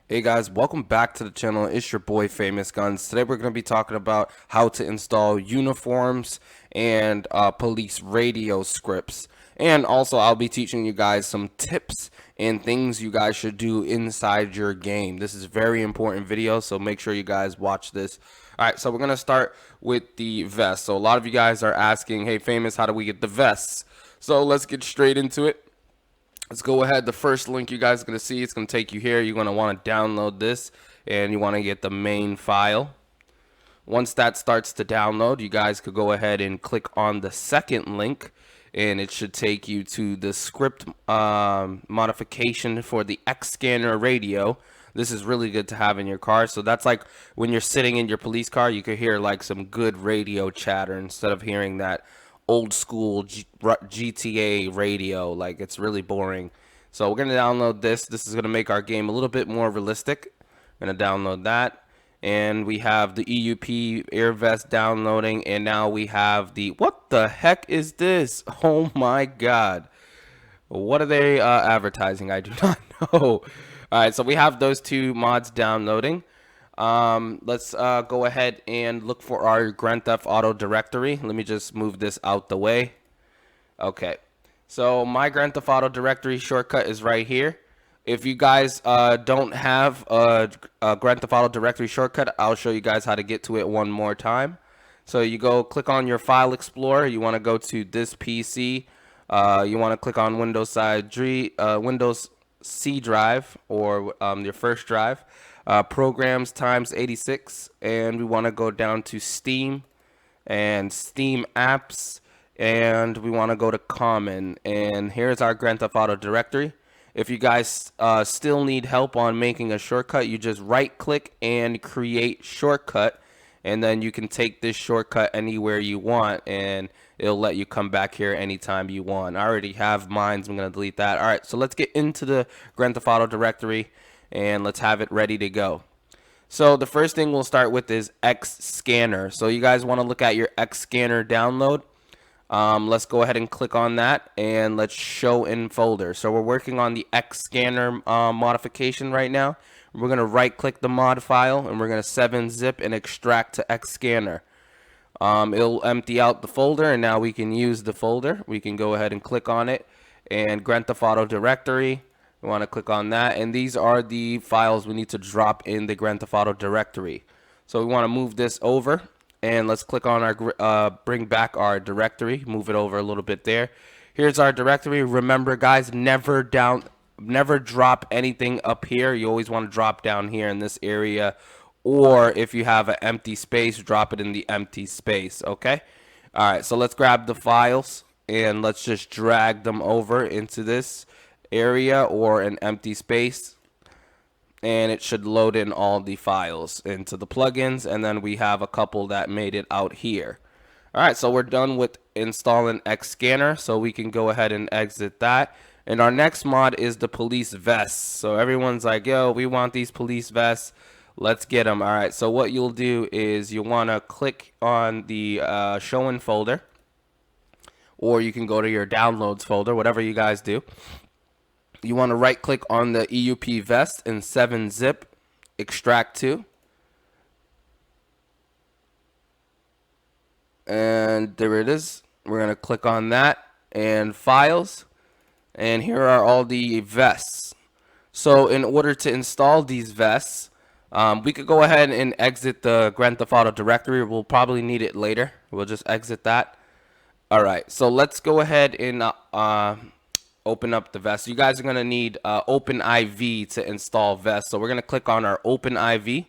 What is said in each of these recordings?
Hey guys, welcome back to the channel. It's your boy Famous Guns. Today we're going to be talking about how to install uniforms and police radio scripts. And also I'll be teaching you guys some tips and things you guys should do inside your game. This is a very important video, so make sure you guys watch this. Alright, so we're going to start with the vest. So a lot of you guys are asking, hey Famous, how do we get the vests? So let's get straight into it. Let's go ahead. The first link you guys are going to see, it's going to take you here. You're going to want to download this and you want to get the main file. Once that starts to download, you guys could go ahead and click on the second link and it should take you to the script modification for the xscanner radio. This is really good to have in your car. So that's like when you're sitting in your police car, you could hear like some good radio chatter instead of hearing that old school GTA radio. Like, it's really boring. So we're gonna download this. This is gonna make our game a little bit more realistic. I'm gonna download that, and we have the EUP air vest downloading, and now we have the, what the heck is this? Oh my god, what are they advertising? I do not know. All right, so we have those two mods downloading. Let's go ahead and look for our Grand Theft Auto directory. Let me just move this out the way. Okay, so my Grand Theft Auto directory shortcut is right here. If you guys don't have a Grand Theft Auto directory shortcut, I'll show you guys how to get to it one more time. So you go click on your file explorer. You want to go to this PC. You want to click on Windows C drive, or your first drive. Programs times 86, and we want to go down to Steam and Steam apps, and we want to go to common, and here's our Grand Theft Auto directory. If you guys still need help on making a shortcut, you just right click and create shortcut, and then you can take this shortcut anywhere you want and it'll let you come back here anytime you want. I already have mine, so I'm going to delete that. Alright, so let's get into the Grand Theft Auto directory and let's have it ready to go. So the first thing we'll start with is xscanner. So you guys want to look at your xscanner download. Let's go ahead and click on that and let's show in folder. So we're working on the xscanner modification right now. We're going to right click the mod file and we're going to 7-zip and extract to xscanner. It'll empty out the folder, and now we can use the folder. We can go ahead and click on it, and Grand Theft Auto directory, we want to click on that, and these are the files we need to drop in the Grand Theft Auto directory. So we want to move this over, and let's click on our bring back our directory, move it over a little bit there. Here's our directory. Remember guys, never drop anything up here. You always want to drop down here in this area, or if you have an empty space, drop it in the empty space. Okay, all right, so let's grab the files and let's just drag them over into this area or an empty space, and it should load in all the files into the plugins, and then we have a couple that made it out here. All right, so we're done with installing xscanner, so we can go ahead and exit that. And our next mod is the police vests. So everyone's like, yo, we want these police vests. Let's get them. All right, so what you'll do is you want to click on the show in folder, or you can go to your downloads folder, whatever you guys do. You want to right click on the EUP vest and 7-zip extract to, and there it is. We're going to click on that and files, and here are all the vests. So in order to install these vests, we could go ahead and exit the Grand Theft Auto directory. We'll probably need it later. We'll just exit that. Alright, so let's go ahead and open up the vest. You guys are going to need OpenIV to install vests. So we're going to click on our OpenIV.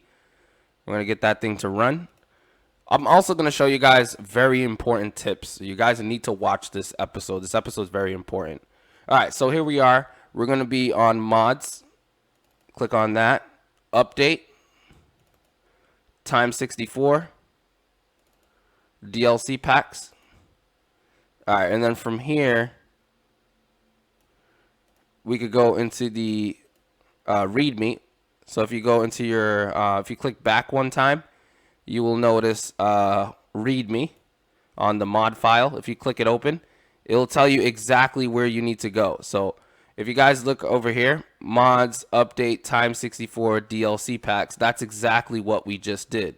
We're going to get that thing to run. I'm also going to show you guys very important tips. You guys need to watch this episode. This episode is very important. Alright, so here we are. We're going to be on mods. Click on that. Update. Times 64. DLC packs. Alright, and then from here, we could go into the README. So if you go into your, if you click back one time, you will notice README on the mod file. If you click it open, it'll tell you exactly where you need to go. So If you guys look over here, mods, update, time 64, DLC packs, that's exactly what we just did.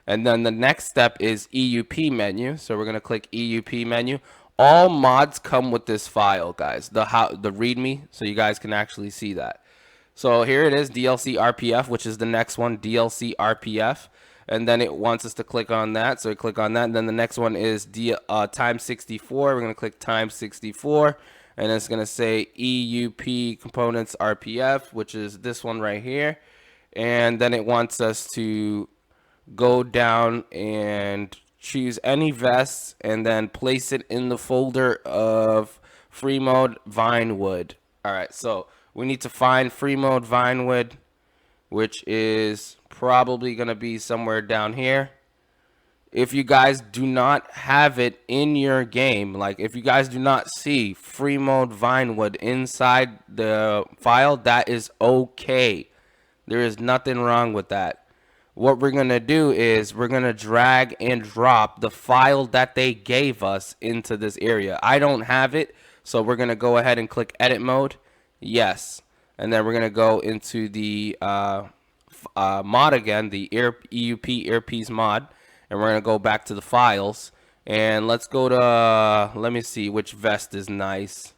And then the next step is EUP menu. So we're going to click EUP menu. All mods come with this file, guys, the README, so you guys can actually see that. So here it is, DLC RPF, which is the next one, DLC RPF. And then it wants us to click on that. So we click on that. And then the next one is time 64. We're going to click time 64. And it's going to say EUP components RPF, which is this one right here. And then it wants us to go down and choose any vest and then place it in the folder of free mode Vinewood. All right, so we need to find free mode Vinewood, which is probably going to be somewhere down here. If you guys do not have it in your game, like if you guys do not see free mode Vinewood inside the file, that is okay. There is nothing wrong with that. What we're going to do is we're going to drag and drop the file that they gave us into this area. I don't have it, so we're going to go ahead and click edit mode. Yes. And then we're going to go into the mod again, the EUP earpiece mod. And we're going to go back to the files. And let's go to, let me see which vest is nice.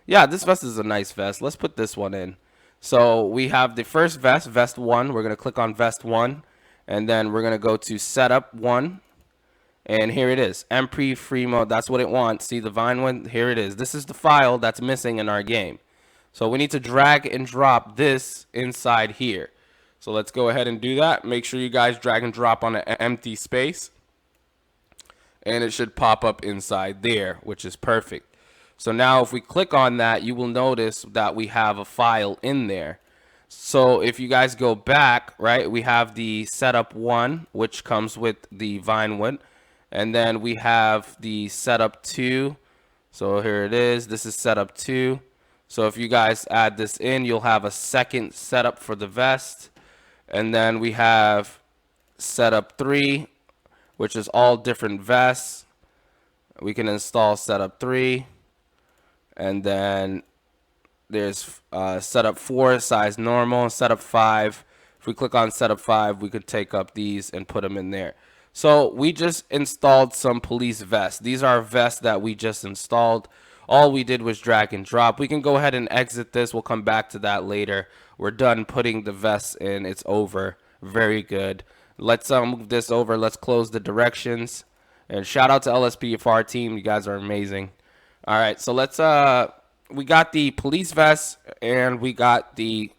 Yeah, this vest is a nice vest. Let's put this one in. So we have the first vest, vest 1. We're going to click on vest 1. And then we're going to go to setup 1. And here it is. MP free mode. That's what it wants. See the Vinewood? Here it is. This is the file that's missing in our game. So we need to drag and drop this inside here. So let's go ahead and do that. Make sure you guys drag and drop on an empty space. And it should pop up inside there, which is perfect. So now if we click on that, you will notice that we have a file in there. So if you guys go back, right, we have the setup 1, which comes with the Vinewood. And then we have the setup 2. So here it is. This is setup 2. So if you guys add this in, you'll have a second setup for the vest. And then we have setup 3, which is all different vests. We can install setup 3. And then there's setup 4, size normal, setup 5. If we click on setup 5, we could take up these and put them in there. So we just installed some police vests. These are vests that we just installed. All we did was drag and drop. We can go ahead and exit this. We'll come back to that later. We're done putting the vests in. It's over. Very good. Let's move this over. Let's close the directions. And shout out to lspdfr team. You guys are amazing. All right, so let's we got the police vest and we got the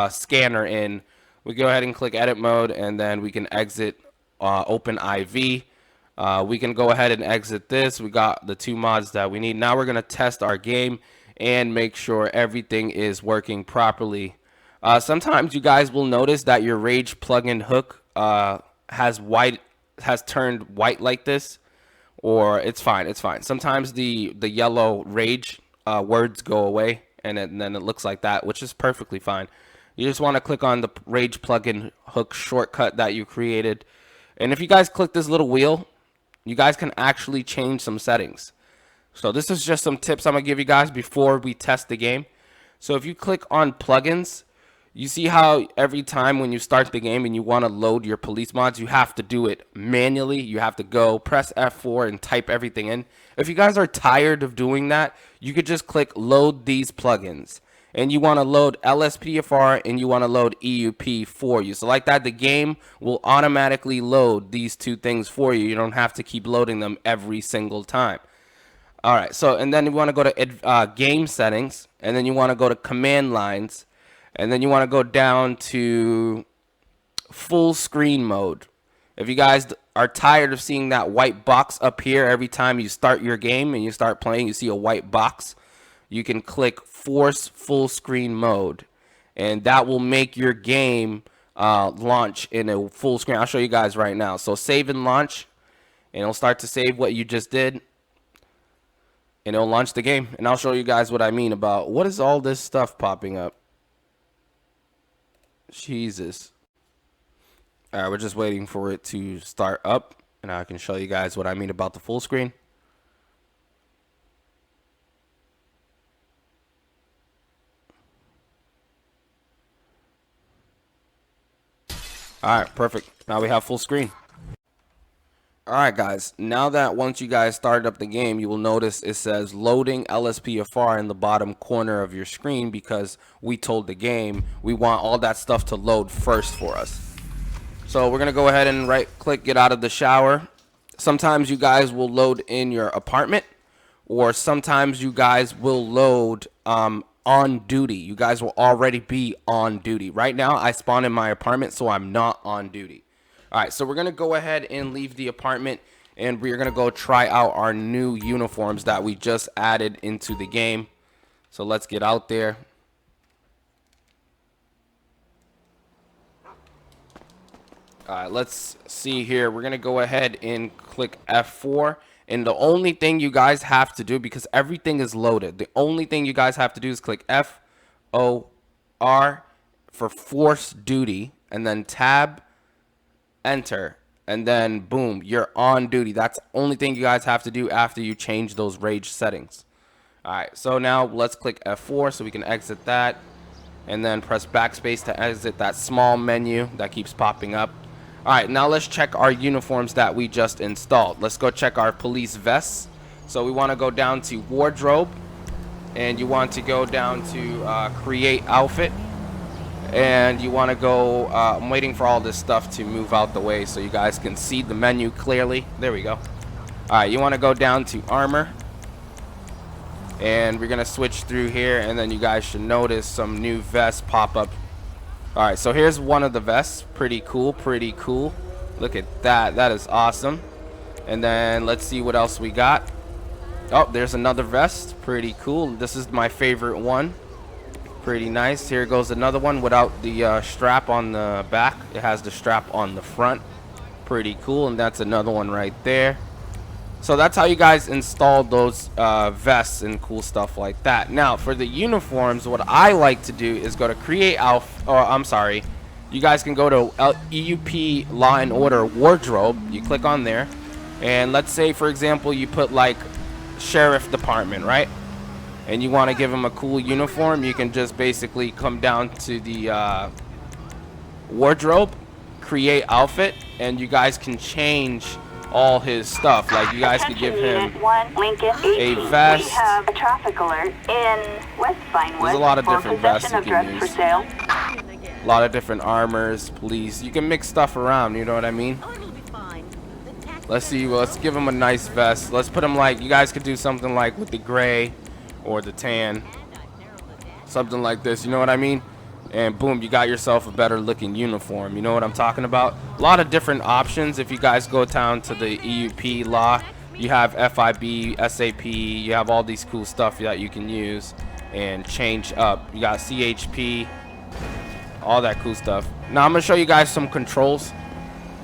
scanner in. We go ahead and click edit mode, and then we can exit open IV. We can go ahead and exit this. We got the 2 mods that we need. Now we're going to test our game and make sure everything is working properly. Sometimes you guys will notice that your Rage plugin hook has turned white like this, or it's fine. It's fine. Sometimes the yellow Rage words go away, and then it looks like that, which is perfectly fine. You just want to click on the Rage plugin hook shortcut that you created. And if you guys click this little wheel, you guys can actually change some settings. So this is just some tips I'm going to give you guys before we test the game. So if you click on plugins, you see how every time when you start the game and you want to load your police mods, you have to do it manually. You have to go press F4 and type everything in. If you guys are tired of doing that, you could just click load these plugins. And you want to load lspdfr and you want to load EUP for you. So like that, the game will automatically load these 2 things for you. You don't have to keep loading them every single time. All right, so and then you want to go to game settings, and then you want to go to command lines, and then you want to go down to full screen mode. If you guys are tired of seeing that white box up here every time you start your game and you start playing, you see a white box, you can click force full screen mode, and that will make your game launch in a full screen. I'll show you guys right now. So save and launch, and it'll start to save what you just did, and it'll launch the game. And I'll show you guys what I mean about what is all this stuff popping up. Jesus. All right, we're just waiting for it to start up, and I can show you guys what I mean about the full screen. All right, perfect. Now we have full screen. All right, guys. Now that once you guys started up the game, you will notice it says loading lspdfr in the bottom corner of your screen because we told the game we want all that stuff to load first for us. So we're going to go ahead and right click, get out of the shower. Sometimes you guys will load in your apartment, or sometimes you guys will load on duty. You guys will already be on duty. Right now, I spawned in my apartment, so I'm not on duty. All right, so we're going to go ahead and leave the apartment, and we're going to go try out our new uniforms that we just added into the game. So let's get out there. All right, let's see here. We're going to go ahead and click F4. And the only thing you guys have to do, because everything is loaded, the only thing you guys have to do is click F-O-R for force duty, and then tab, enter, and then boom, you're on duty. That's the only thing you guys have to do after you change those rage settings. All right, so now let's click F4 so we can exit that, and then press backspace to exit that small menu that keeps popping up. All right, now let's check our uniforms that we just installed. Let's go check our police vests. So we want to go down to wardrobe, and you want to go down to create outfit, and you want to go, I'm waiting for all this stuff to move out the way so you guys can see the menu clearly. There we go. All right, you want to go down to armor, and we're going to switch through here, and then you guys should notice some new vests pop up. All right, so here's one of the vests. Pretty cool, pretty cool. Look at that. That is awesome. And then let's see what else we got. Oh, there's another vest. Pretty cool. This is my favorite one. Pretty nice. Here goes another one without the strap on the back. It has the strap on the front. Pretty cool. And that's another one right there. So that's how you guys install those vests and cool stuff like that. Now, for the uniforms, what I like to do is go to create outfit. Or I'm sorry, you guys can go to EUP Law and Order wardrobe. You click on there, and let's say, for example, you put like sheriff department, right? And you want to give them a cool uniform. You can just basically come down to the wardrobe, create outfit, and you guys can change all his stuff. Like you guys could give him a vest. We have a traffic alert in West Vinewood. There's a lot of different vests you can use. A lot of different armors, police. You can mix stuff around, you know what I mean? Let's see, well, let's give him a nice vest. Let's put him like, you guys could do something like with the gray or the tan. Something like this, you know what I mean? And boom, you got yourself a better looking uniform. You know what I'm talking about? A lot of different options. If you guys go down to the EUP law, you have FIB, SAP, you have all these cool stuff that you can use and change up. You got CHP, all that cool stuff. Now I'm gonna show you guys some controls,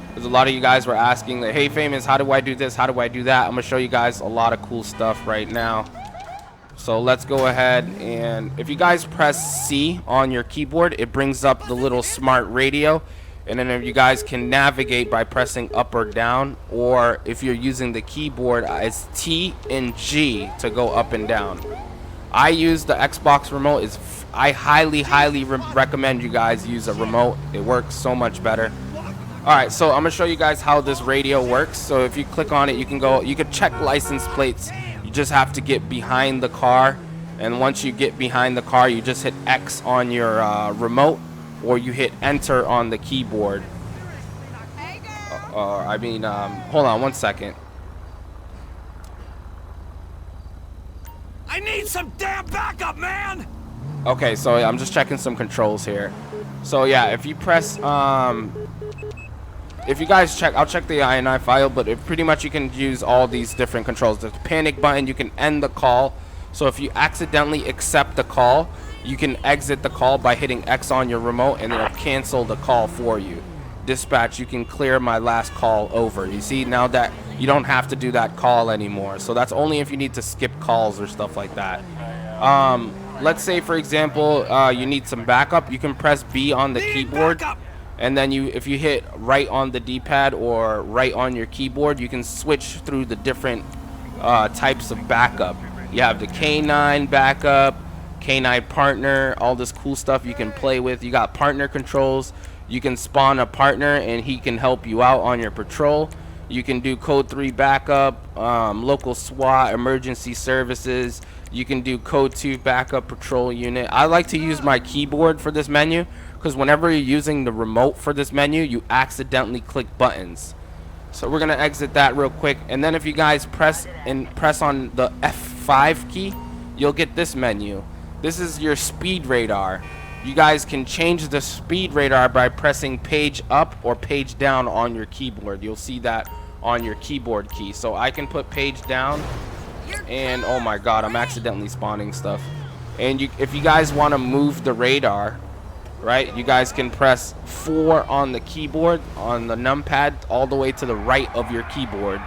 because a lot of you guys were asking, like, hey Famous, how do I do this? How do I do that? I'm gonna show you guys a lot of cool stuff right now. So let's go ahead, and if you guys press C on your keyboard, it brings up the little smart radio. And then if you guys can navigate by pressing up or down, or if you're using the keyboard, it's T and G to go up and down. I use the Xbox remote. I highly recommend you guys use a remote. It works so much better. All right, so I'm gonna show you guys how this radio works. So if you click on it, you can check license plates. You just have to get behind the car, and once you get behind the car, you just hit X on your remote, or you hit enter on the keyboard. Hold on one second. I need some damn backup, man! Okay, so I'm just checking some controls here. So yeah, if you press if you guys check, I'll check the INI file, but pretty much you can use all these different controls. The panic button, you can end the call. So if you accidentally accept the call, you can exit the call by hitting X on your remote, and it'll cancel the call for you. Dispatch, you can clear my last call over. You see, now that you don't have to do that call anymore. So that's only if you need to skip calls or stuff like that. Let's say, for example, you need some backup. You can press B on the keyboard. And then if you hit right on the D-pad or right on your keyboard, you can switch through the different types of backup. You have the K9 backup, K9 partner, all this cool stuff you can play with. You got partner controls. You can spawn a partner and he can help you out on your patrol. You can do code 3 backup, local SWAT, emergency services. You can do code 2 backup patrol unit. I like to use my keyboard for this menu because whenever you're using the remote for this menu, you accidentally click buttons. So we're gonna exit that real quick, and then if you guys press on the F5 key, you'll get this menu. This is your speed radar. You guys can change the speed radar by pressing page up or page down on your keyboard. You'll see that on your keyboard key. So I can put page down, and oh my god, I'm accidentally spawning stuff. And if you guys want to move the radar, right, you guys can press 4 on the keyboard, on the numpad, all the way to the right of your keyboard.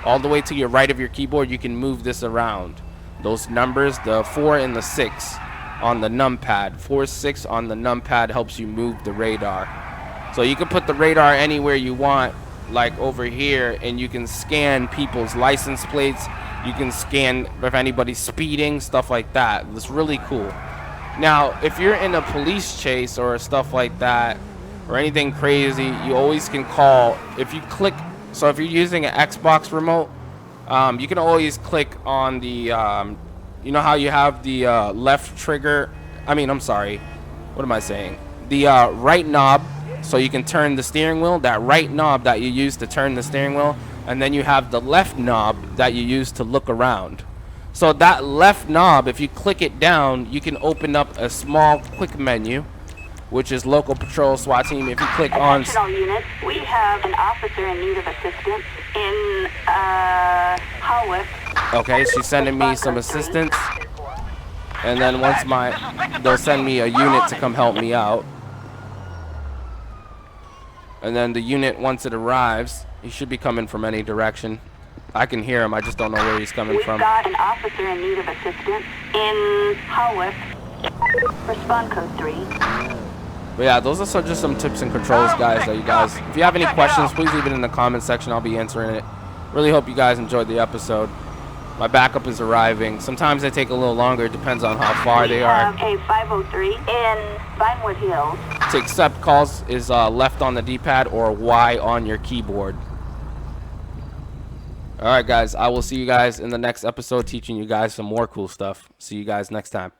All the way to your right of your keyboard, you can move this around. Those numbers, the 4 and the 6 on the numpad. 4, 6 on the numpad helps you move the radar. So you can put the radar anywhere you want, like over here, and you can scan people's license plates. You can scan if anybody's speeding, stuff like that. It's really cool. Now, if you're in a police chase or stuff like that, or anything crazy, you always can call. If you click, so if you're using an Xbox remote, you can always click on the, you know how you have the left trigger, I'm sorry, what am I saying? The right knob, so you can turn the steering wheel, that right knob that you use to turn the steering wheel, and then you have the left knob that you use to look around. So that left knob, if you click it down, you can open up a small quick menu, which is local patrol SWAT team. If you click on... Attention all units, we have an officer in need of assistance in Howard. Okay, she's sending me some assistance. And then once they'll send me a unit to come help me out. And then the unit, once it arrives, he should be coming from any direction. I can hear him, I just don't know where he's coming from. We've got an officer in need of assistance in Howard. Respond code 3. But yeah, those are just some tips and controls, guys. If you have any questions, please leave it in the comment section. I'll be answering it. Really hope you guys enjoyed the episode. My backup is arriving. Sometimes they take a little longer. It depends on how far they are. We have a 503 in Vinewood Hills. To accept calls is left on the D-pad or Y on your keyboard. Alright guys, I will see you guys in the next episode teaching you guys some more cool stuff. See you guys next time.